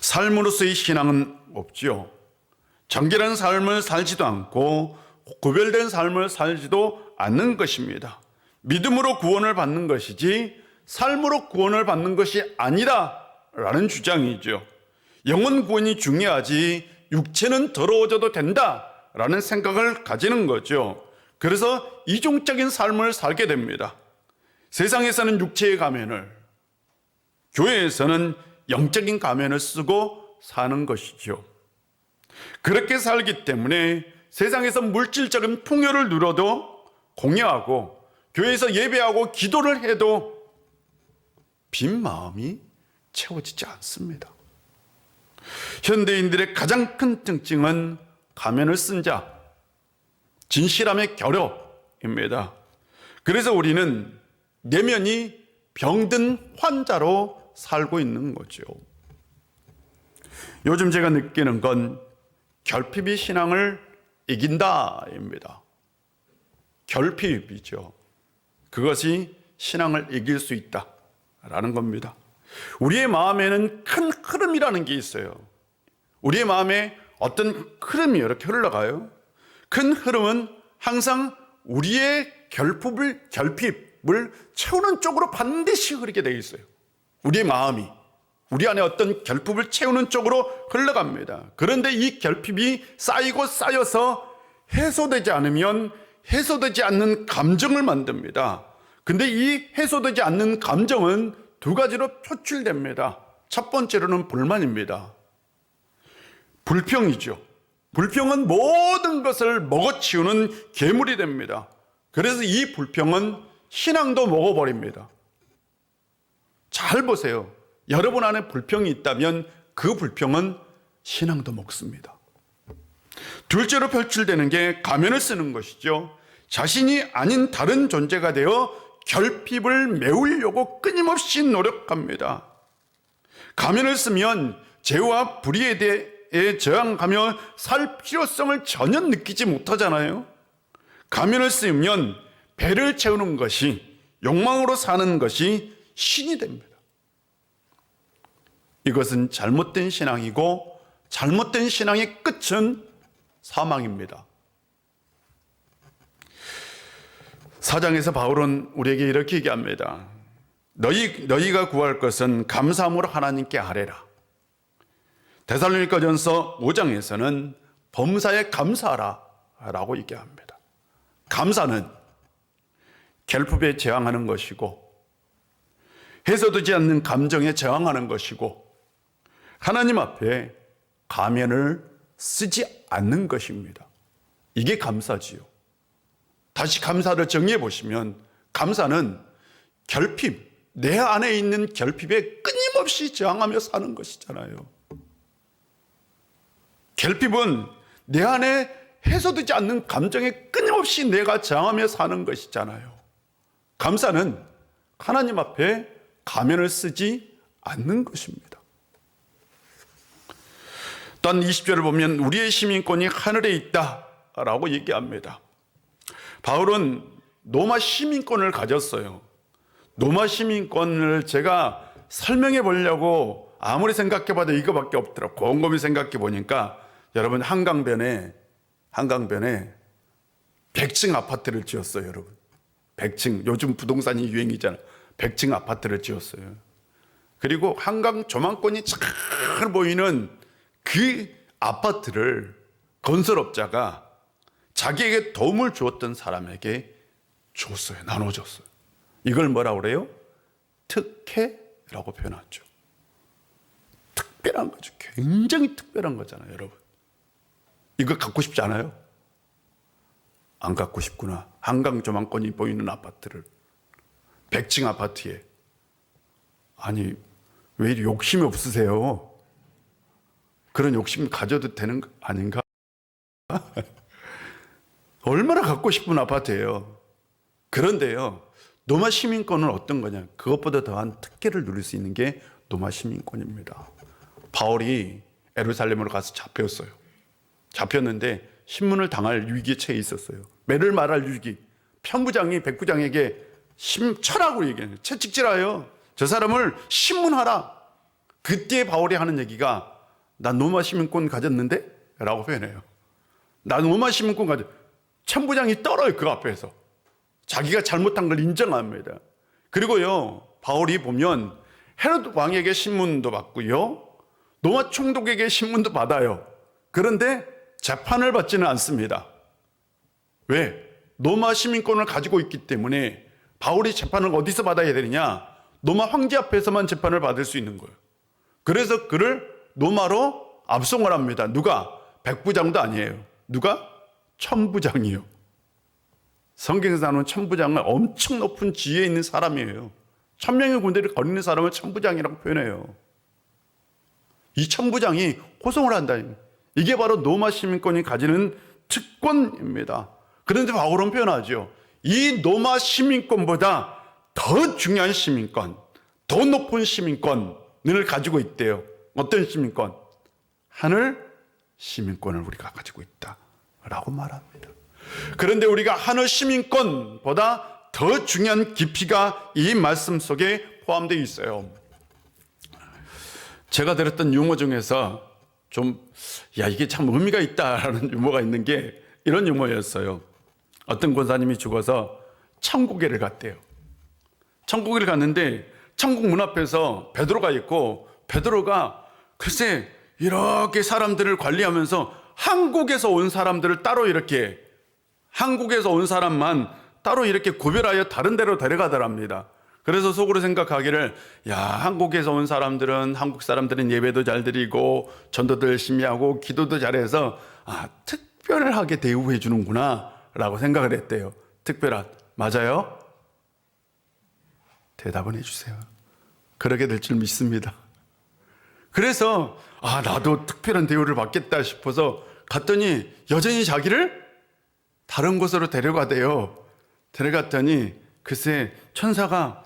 삶으로서의 신앙은 없지요. 정결한 삶을 살지도 않고 구별된 삶을 살지도 않는 것입니다. 믿음으로 구원을 받는 것이지 삶으로 구원을 받는 것이 아니다라는 주장이죠. 영혼 구원이 중요하지 육체는 더러워져도 된다라는 생각을 가지는 거죠. 그래서 이중적인 삶을 살게 됩니다. 세상에서는 육체의 가면을, 교회에서는 영적인 가면을 쓰고 사는 것이죠. 그렇게 살기 때문에 세상에서 물질적인 풍요를 누려도 공여하고 교회에서 예배하고 기도를 해도 빈 마음이 채워지지 않습니다. 현대인들의 가장 큰 특징은 가면을 쓴 자, 진실함의 결여입니다. 그래서 우리는 내면이 병든 환자로 살고 있는 거죠. 요즘 제가 느끼는 건 결핍이 신앙을 이긴다입니다. 결핍이죠. 그것이 신앙을 이길 수 있다라는 겁니다. 우리의 마음에는 큰 흐름이라는 게 있어요. 우리의 마음에 어떤 흐름이 이렇게 흘러가요. 큰 흐름은 항상 우리의 결핍을 채우는 쪽으로 반드시 흐르게 되어 있어요. 우리의 마음이 우리 안에 어떤 결핍을 채우는 쪽으로 흘러갑니다. 그런데 이 결핍이 쌓이고 쌓여서 해소되지 않으면 해소되지 않는 감정을 만듭니다. 근데 이 해소되지 않는 감정은 두 가지로 표출됩니다. 첫 번째로는 불만입니다. 불평이죠. 불평은 모든 것을 먹어치우는 괴물이 됩니다. 그래서 이 불평은 신앙도 먹어버립니다. 잘 보세요. 여러분 안에 불평이 있다면 그 불평은 신앙도 먹습니다. 둘째로 표출되는 게 가면을 쓰는 것이죠. 자신이 아닌 다른 존재가 되어 결핍을 메우려고 끊임없이 노력합니다. 가면을 쓰면 죄와 불의에 대해 저항하며 살 필요성을 전혀 느끼지 못하잖아요. 가면을 쓰면 배를 채우는 것이, 욕망으로 사는 것이 신이 됩니다. 이것은 잘못된 신앙이고 잘못된 신앙의 끝은 사망입니다. 사장에서 바울은 우리에게 이렇게 얘기합니다. 너희가 구할 것은 감사함으로 하나님께 아뢰라. 데살로니가전서 5장에서는 범사에 감사하라 라고 얘기합니다. 감사는 결핍에 저항하는 것이고 해소되지 않는 감정에 저항하는 것이고 하나님 앞에 가면을 쓰지 않는 것입니다. 이게 감사지요. 다시 감사를 정리해 보시면 감사는 결핍, 내 안에 있는 결핍에 끊임없이 저항하며 사는 것이잖아요. 결핍은 내 안에 해소되지 않는 감정에 끊임없이 내가 저항하며 사는 것이잖아요. 감사는 하나님 앞에 가면을 쓰지 않는 것입니다. 또한 20절을 보면 우리의 시민권이 하늘에 있다라고 얘기합니다. 바울은 로마 시민권을 가졌어요. 로마 시민권을 제가 설명해 보려고 아무리 생각해 봐도 이거밖에 없더라고요. 곰곰이 생각해 보니까 여러분 한강변에 100층 아파트를 지었어요. 여러분 100층, 요즘 부동산이 유행이잖아요. 100층 아파트를 지었어요. 그리고 한강 조망권이 잘 보이는 그 아파트를 건설업자가 자기에게 도움을 주었던 사람에게 줬어요. 나눠줬어요. 이걸 뭐라고 그래요? 특혜라고 표현하죠. 특별한 거죠. 굉장히 특별한 거잖아요, 여러분. 이거 갖고 싶지 않아요? 안 갖고 싶구나. 한강 조망권이 보이는 아파트를, 100층 아파트에. 아니, 왜 욕심이 없으세요? 그런 욕심 가져도 되는 거 아닌가? 얼마나 갖고 싶은 아파트예요. 그런데요, 노마 시민권은 어떤 거냐? 그것보다 더한 특혜를 누릴 수 있는 게 노마 시민권입니다. 바울이 예루살렘으로 가서 잡혔어요. 잡혔는데 신문을 당할 위기에 처해 있었어요. 매를 말할 위기. 편부장이 백부장에게 쳐라고 얘기해요. 채찍질하여 저 사람을 신문하라. 그때 바울이 하는 얘기가 나 로마 시민권 가졌는데? 라고 표현해요. 나 로마 시민권 가졌. 천부장이 떨어요. 그 앞에서. 자기가 잘못한 걸 인정합니다. 그리고요, 바울이 보면 헤롯 왕에게 신문도 받고요, 로마 총독에게 신문도 받아요. 그런데 재판을 받지는 않습니다. 왜? 로마 시민권을 가지고 있기 때문에 바울이 재판을 어디서 받아야 되느냐? 로마 황제 앞에서만 재판을 받을 수 있는 거예요. 그래서 그를 로마로 압송을 합니다. 누가? 백부장도 아니에요. 누가? 천부장이요. 성경에서 나오는 천부장은 엄청 높은 지위에 있는 사람이에요. 1000명의 군대를 거리는 사람을 천부장이라고 표현해요. 이 천부장이 호송을 한다. 이게 바로 로마 시민권이 가지는 특권입니다. 그런데 바울은 표현하죠. 이 로마 시민권보다 더 중요한 시민권, 더 높은 시민권을 가지고 있대요. 어떤 시민권? 하늘 시민권을 우리가 가지고 있다라고 말합니다. 그런데 우리가 하늘 시민권보다 더 중요한 깊이가 이 말씀 속에 포함되어 있어요. 제가 들었던 유머 중에서 이게 참 의미가 있다라는 유머가 있는 게 이런 유머였어요. 어떤 권사님이 죽어서 천국에를 갔대요. 천국에를 갔는데 천국 문 앞에서 베드로가 있고, 베드로가 글쎄 이렇게 사람들을 관리하면서 한국에서 온 사람들을 따로 이렇게, 한국에서 온 사람만 따로 이렇게 구별하여 다른 데로 데려가더랍니다. 그래서 속으로 생각하기를, 한국에서 온 사람들은, 한국 사람들은 예배도 잘 드리고 전도도 열심히 하고 기도도 잘해서 특별하게 대우해 주는구나 라고 생각을 했대요. 특별한, 맞아요? 대답은 해주세요. 그러게 될 줄 믿습니다. 그래서 나도 특별한 대우를 받겠다 싶어서 갔더니 여전히 자기를 다른 곳으로 데려가대요. 데려갔더니 글쎄 천사가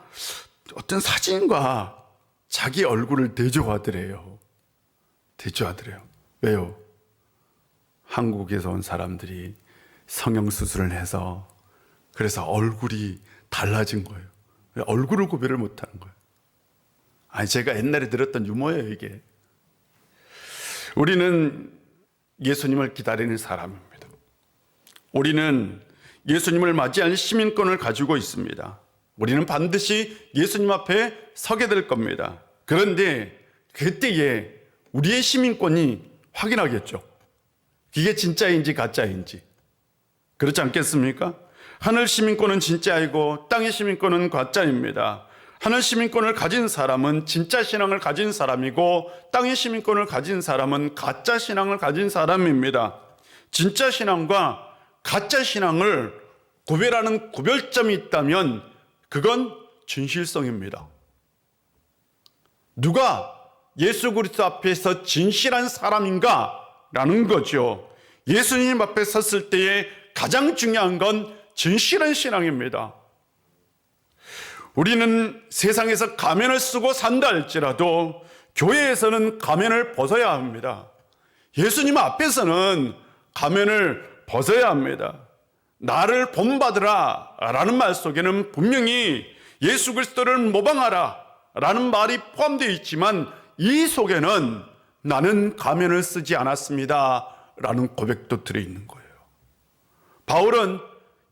어떤 사진과 자기 얼굴을 대조하더래요. 왜요? 한국에서 온 사람들이 성형수술을 해서 그래서 얼굴이 달라진 거예요. 얼굴을 구별을 못하는 거예요. 제가 옛날에 들었던 유머예요, 이게. 우리는 예수님을 기다리는 사람입니다. 우리는 예수님을 맞이할 시민권을 가지고 있습니다. 우리는 반드시 예수님 앞에 서게 될 겁니다. 그런데 그때에 우리의 시민권이 확인하겠죠. 이게 진짜인지 가짜인지. 그렇지 않겠습니까? 하늘 시민권은 진짜이고 땅의 시민권은 가짜입니다. 하늘 시민권을 가진 사람은 진짜 신앙을 가진 사람이고, 땅의 시민권을 가진 사람은 가짜 신앙을 가진 사람입니다. 진짜 신앙과 가짜 신앙을 구별하는 구별점이 있다면 그건 진실성입니다. 누가 예수 그리스도 앞에서 진실한 사람인가라는 거죠. 예수님 앞에 섰을 때에 가장 중요한 건 진실한 신앙입니다. 우리는 세상에서 가면을 쓰고 산다 할지라도 교회에서는 가면을 벗어야 합니다. 예수님 앞에서는 가면을 벗어야 합니다. 나를 본받으라 라는 말 속에는 분명히 예수 그리스도를 모방하라 라는 말이 포함되어 있지만, 이 속에는 나는 가면을 쓰지 않았습니다 라는 고백도 들어있는 거예요. 바울은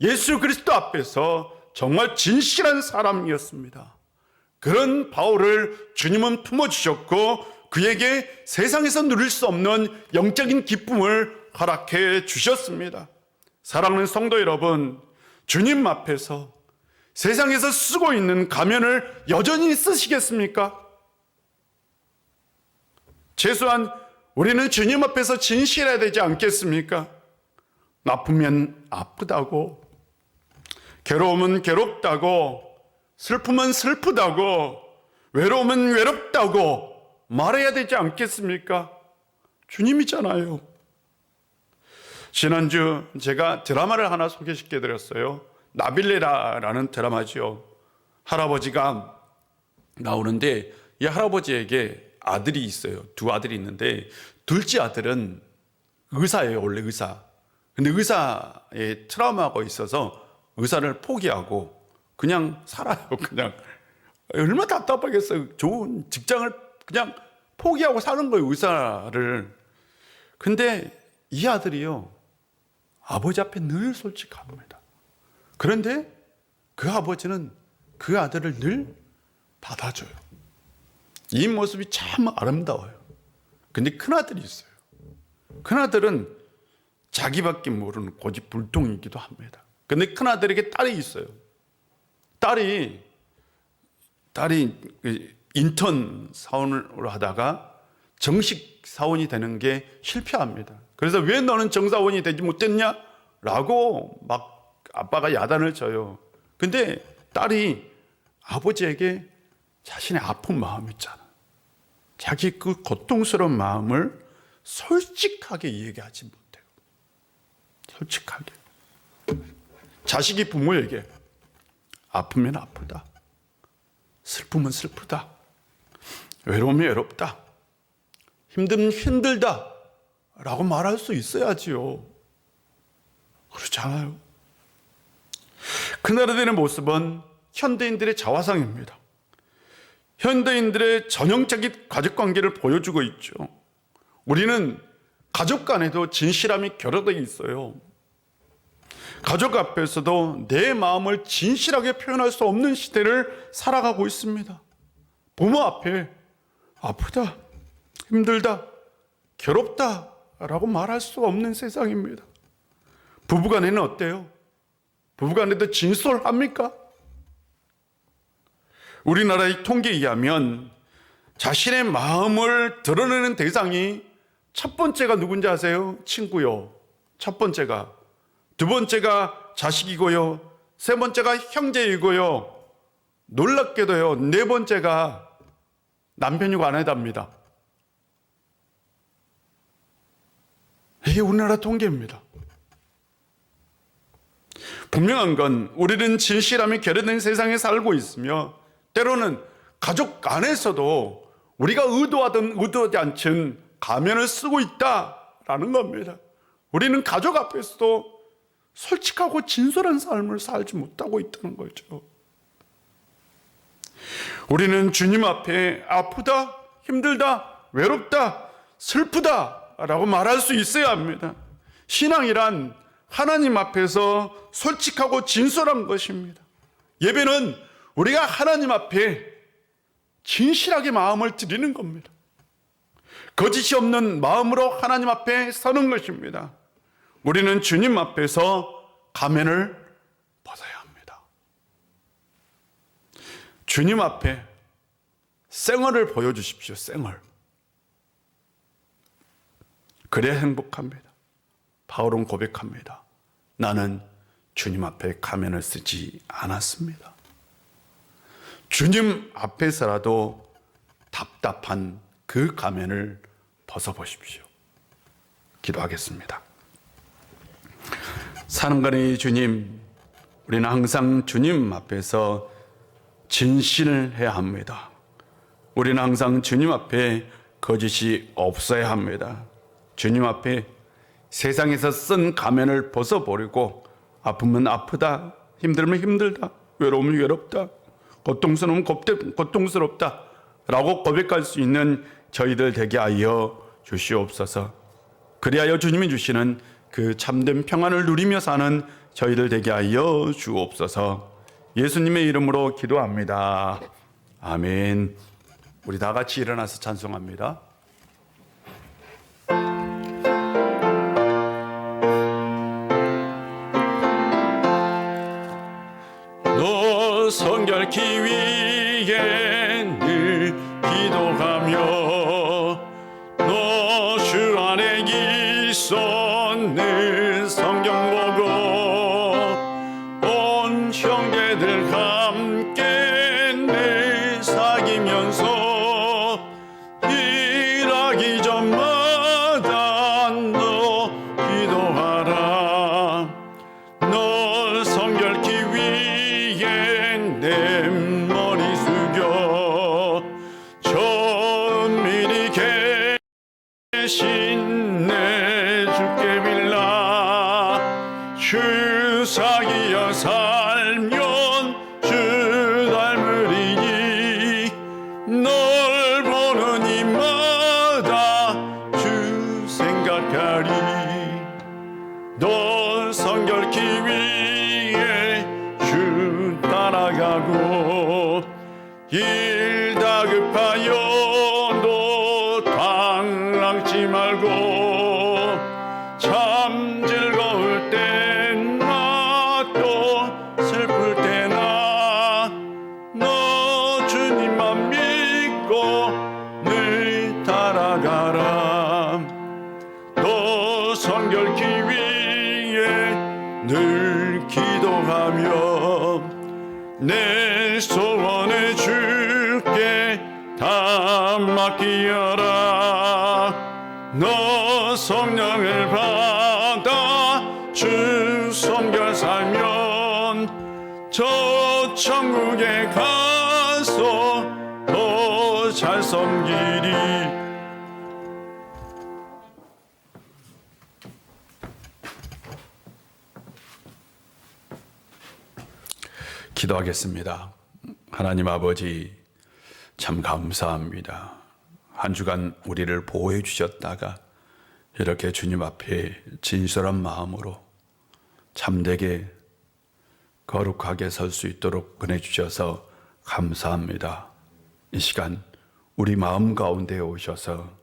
예수 그리스도 앞에서 정말 진실한 사람이었습니다. 그런 바울을 주님은 품어주셨고, 그에게 세상에서 누릴 수 없는 영적인 기쁨을 허락해 주셨습니다. 사랑하는 성도 여러분, 주님 앞에서 세상에서 쓰고 있는 가면을 여전히 쓰시겠습니까? 최소한 우리는 주님 앞에서 진실해야 되지 않겠습니까? 나쁘면 아프다고, 괴로움은 괴롭다고, 슬픔은 슬프다고, 외로움은 외롭다고 말해야 되지 않겠습니까? 주님이잖아요. 지난주 제가 드라마를 하나 소개시켜 드렸어요. 나빌레라라는 드라마죠. 할아버지가 나오는데 이 할아버지에게 아들이 있어요. 두 아들이 있는데 둘째 아들은 의사예요. 원래 의사. 근데 의사에 트라우마가 있어서 의사를 포기하고 그냥 살아요. 그냥 얼마나 답답하겠어요. 좋은 직장을 그냥 포기하고 사는 거예요. 의사를. 근데 이 아들이요, 아버지 앞에 늘 솔직합니다. 그런데 그 아버지는 그 아들을 늘 받아줘요. 이 모습이 참 아름다워요. 근데 큰아들이 있어요. 큰아들은 자기밖에 모르는 고집불통이기도 합니다. 근데 큰아들에게 딸이 있어요. 딸이 인턴 사원을 하다가 정식 사원이 되는 게 실패합니다. 그래서 왜 너는 정사원이 되지 못했냐? 라고 막 아빠가 야단을 쳐요. 근데 딸이 아버지에게 자신의 아픈 마음 있잖아. 자기 그 고통스러운 마음을 솔직하게 얘기하지 못해요. 솔직하게. 자식이 부모에게 아프면 아프다. 슬픔은 슬프다. 외로우면 외롭다. 힘들면 힘들다. 라고 말할 수 있어야지요. 그렇지 않아요? 그나라들의 모습은 현대인들의 자화상입니다. 현대인들의 전형적인 가족관계를 보여주고 있죠. 우리는 가족 간에도 진실함이 결여되어 있어요. 가족 앞에서도 내 마음을 진실하게 표현할 수 없는 시대를 살아가고 있습니다. 부모 앞에 아프다, 힘들다, 괴롭다 라고 말할 수 없는 세상입니다. 부부간에는 어때요? 부부간에도 진솔합니까? 우리나라의 통계에 의하면 자신의 마음을 드러내는 대상이 첫 번째가 누군지 아세요? 친구요. 첫 번째가. 두 번째가 자식이고요. 세 번째가 형제이고요. 놀랍게도요, 네 번째가 남편이고 아내답니다. 이게 우리나라 통계입니다. 분명한 건 우리는 진실함이 결여된 세상에 살고 있으며 때로는 가족 안에서도 우리가 의도하든 의도하지 않든 가면을 쓰고 있다라는 겁니다. 우리는 가족 앞에서도 솔직하고 진솔한 삶을 살지 못하고 있다는 거죠. 우리는 주님 앞에 아프다, 힘들다, 외롭다, 슬프다 라고 말할 수 있어야 합니다. 신앙이란 하나님 앞에서 솔직하고 진솔한 것입니다. 예배는 우리가 하나님 앞에 진실하게 마음을 드리는 겁니다. 거짓이 없는 마음으로 하나님 앞에 서는 것입니다. 우리는 주님 앞에서 가면을 벗어야 합니다. 주님 앞에 생얼을 보여주십시오. 생얼. 그래야 행복합니다. 바울은 고백합니다. 나는 주님 앞에 가면을 쓰지 않았습니다. 주님 앞에서라도 답답한 그 가면을 벗어보십시오. 기도하겠습니다. 사랑하는 주님, 우리는 항상 주님 앞에서 진실을 해야 합니다. 우리는 항상 주님 앞에 거짓이 없어야 합니다. 주님 앞에 세상에서 쓴 가면을 벗어버리고 아프면 아프다, 힘들면 힘들다, 외로우면 외롭다, 고통스러우면 고통스럽다 라고 고백할 수 있는 저희들 되게 하여 주시옵소서. 그리하여 주님이 주시는 그 참된 평안을 누리며 사는 저희들 되게 하여 주옵소서. 예수님의 이름으로 기도합니다. 아멘. 우리 다 같이 일어나서 찬송합니다. 성결케 위해 늘 기도하며 너 주 안에 있어 늘 성경 보고 온 형제들 함께 늘 사귀면서 일하기 전마다 너 기도하라. 널 성결케 위해 내 머리 숙여 천민이 계신 내 주께 빌라. 주 사귀어 살면 주 닮으리니 널 보는 이마다 주 생각하리. 널 성결케 위해 주 따라가고 일 다급하여도 당랑치 말고 참 즐거울 때나 또 슬플 때나 너 주님만 믿고 늘 따라가라. 너 성결케 위해 늘 기도하며 내 소원을 주께 다 맡기어라. 너 성령을 받아 주 성결 살면 저 천국에 가서 더 잘 섬기리. 기도하겠습니다. 하나님 아버지, 참 감사합니다. 한 주간 우리를 보호해 주셨다가 이렇게 주님 앞에 진솔한 마음으로 참되게 거룩하게 설 수 있도록 은혜 주셔서 감사합니다. 이 시간 우리 마음 가운데 오셔서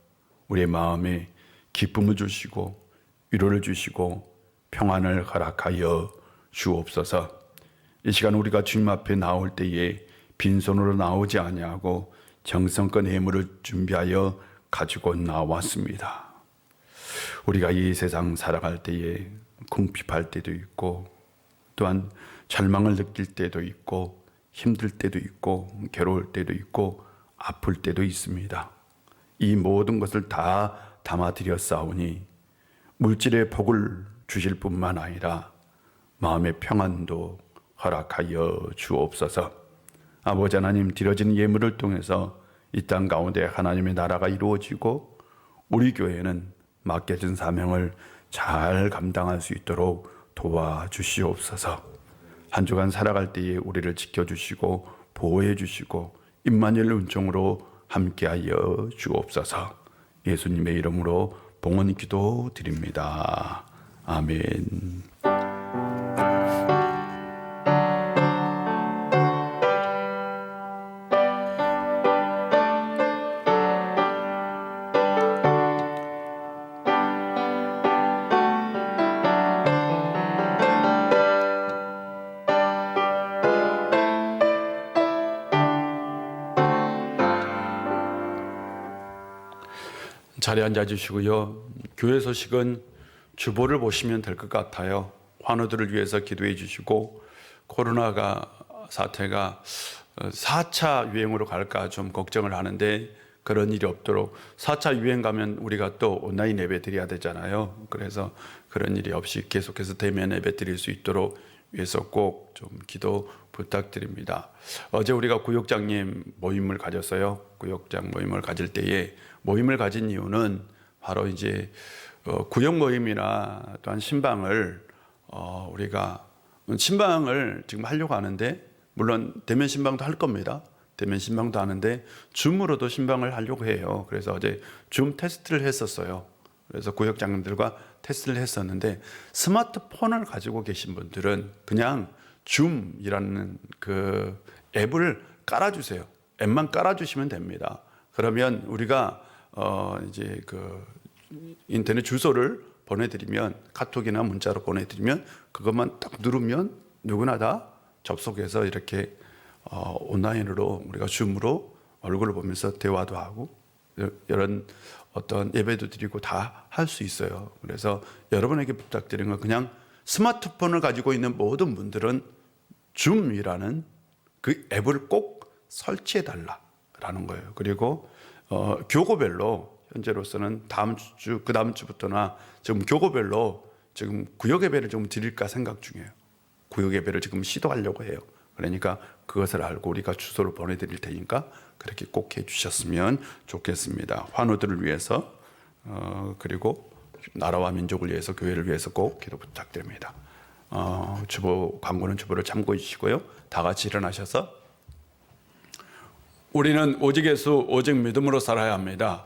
우리 마음에 기쁨을 주시고 위로를 주시고 평안을 허락하여 주옵소서. 이 시간 우리가 주님 앞에 나올 때에 빈손으로 나오지 아니하고 정성껏 예물을 준비하여 가지고 나왔습니다. 우리가 이 세상 살아갈 때에 궁핍할 때도 있고 또한 절망을 느낄 때도 있고 힘들 때도 있고 괴로울 때도 있고 아플 때도 있습니다. 이 모든 것을 다 담아드렸사오니 물질의 복을 주실 뿐만 아니라 마음의 평안도 허락하여 주옵소서. 아버지 하나님, 드려진 예물을 통해서 이 땅 가운데 하나님의 나라가 이루어지고 우리 교회는 맡겨진 사명을 잘 감당할 수 있도록 도와주시옵소서. 한 주간 살아갈 때에 우리를 지켜주시고 보호해 주시고 임마누엘 은총으로 함께하여 주옵소서. 예수님의 이름으로 봉헌 기도 드립니다. 아멘. 자리에 앉아주시고요. 교회 소식은 주보를 보시면 될 것 같아요. 환우들을 위해서 기도해 주시고 코로나가 사태가 4차 유행으로 갈까 좀 걱정을 하는데 그런 일이 없도록 4차 유행 가면 우리가 또 온라인 예배 드려야 되잖아요. 그래서 그런 일이 없이 계속해서 대면 예배 드릴 수 있도록 위해서 꼭 좀 기도 부탁드립니다. 어제 우리가 구역장님 모임을 가졌어요. 구역장 모임을 가질 때에 모임을 가진 이유는 바로 이제 구역 모임이나 또한 신방을 우리가 신방을 지금 하려고 하는데 물론 대면 신방도 할 겁니다. 대면 신방도 하는데 줌으로도 신방을 하려고 해요. 그래서 어제 줌 테스트를 했었어요. 그래서 구역장님들과 테스트를 했었는데 스마트폰을 가지고 계신 분들은 그냥 줌이라는 그 앱을 깔아주세요. 앱만 깔아주시면 됩니다. 그러면 우리가 이제 그 인터넷 주소를 보내드리면 카톡이나 문자로 보내드리면 그것만 딱 누르면 누구나 다 접속해서 이렇게 온라인으로 우리가 줌으로 얼굴을 보면서 대화도 하고 이런 어떤 예배도 드리고 다 할 수 있어요. 그래서 여러분에게 부탁드리는 건 그냥 스마트폰을 가지고 있는 모든 분들은 줌이라는 그 앱을 꼭 설치해 달라라는 거예요. 그리고 교구별로 현재로서는 다음 주, 그 다음 주부터나 지금 교구별로 지금 구역 예배를 좀 드릴까 생각 중이에요. 구역 예배를 지금 시도하려고 해요. 그러니까 그것을 알고 우리가 주소를 보내드릴 테니까 그렇게 꼭 해주셨으면 좋겠습니다. 환우들을 위해서 그리고 나라와 민족을 위해서 교회를 위해서 꼭 기도 부탁드립니다. 주보 광고는 주보를 참고해 주시고요. 다 같이 일어나셔서 우리는 오직 예수 오직 믿음으로 살아야 합니다.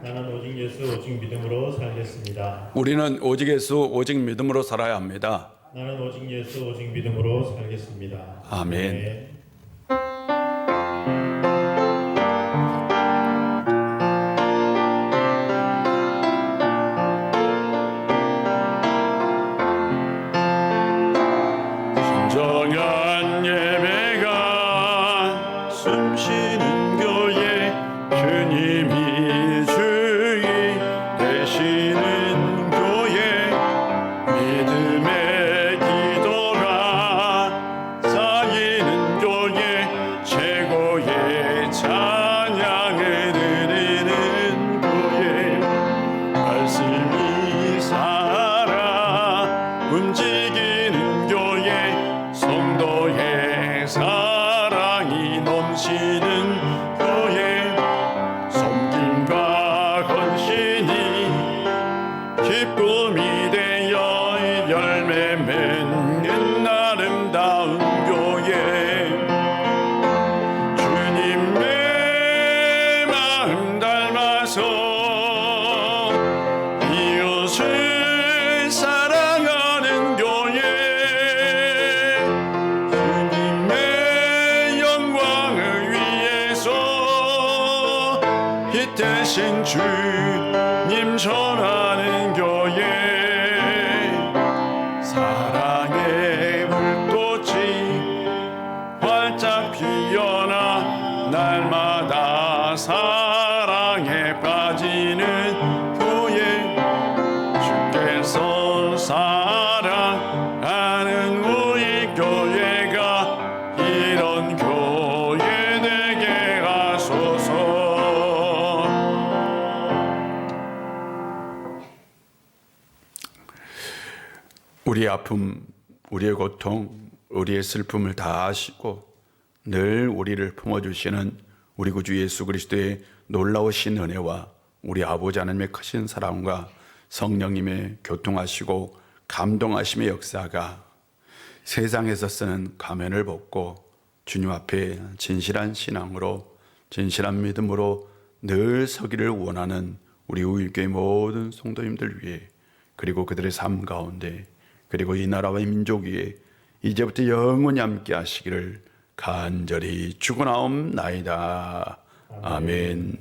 나는 오직 예수 오직 믿음으로 살겠습니다. 우리는 오직 예수 오직 믿음으로 살아야 합니다. 나는 오직 예수 오직 믿음으로 살겠습니다. 아멘. 진정한 예배가 숨쉬는 교회 주님이 주인 되시는 교회 믿음의 기도가 쌓이는 교회 최고의 찬양을 드리는 교회 말씀이 살아 움직이는 교회 성도의 사랑이 넘치는 교회 섬김과 헌신이 기쁨이 되어 열매 맺는 아름다운 교회 주님의 마음 닮아서 이웃을 사랑하는 교회 주님의 영광을 위해서 이 대신 주님 전하는 교회 사랑의 불꽃이 활짝 피어나 날마다 사랑에 빠지는 교회 주께서 사랑하는 우리 교회가 이런 교회 되게 하소서. 우리의 아픔, 우리의 고통, 우리의 슬픔을 다 아시고 늘 우리를 품어주시는 우리 구주 예수 그리스도의 놀라우신 은혜와 우리 아버지 하나님의 크신 사랑과 성령님의 교통하시고 감동하심의 역사가 세상에서 쓰는 가면을 벗고 주님 앞에 진실한 신앙으로 진실한 믿음으로 늘 서기를 원하는 우리 우일교회 모든 성도님들 위해 그리고 그들의 삶 가운데 그리고 이 나라와 이 민족 위에 이제부터 영원히 함께 하시기를 간절히 축원하옵나이다. 아멘.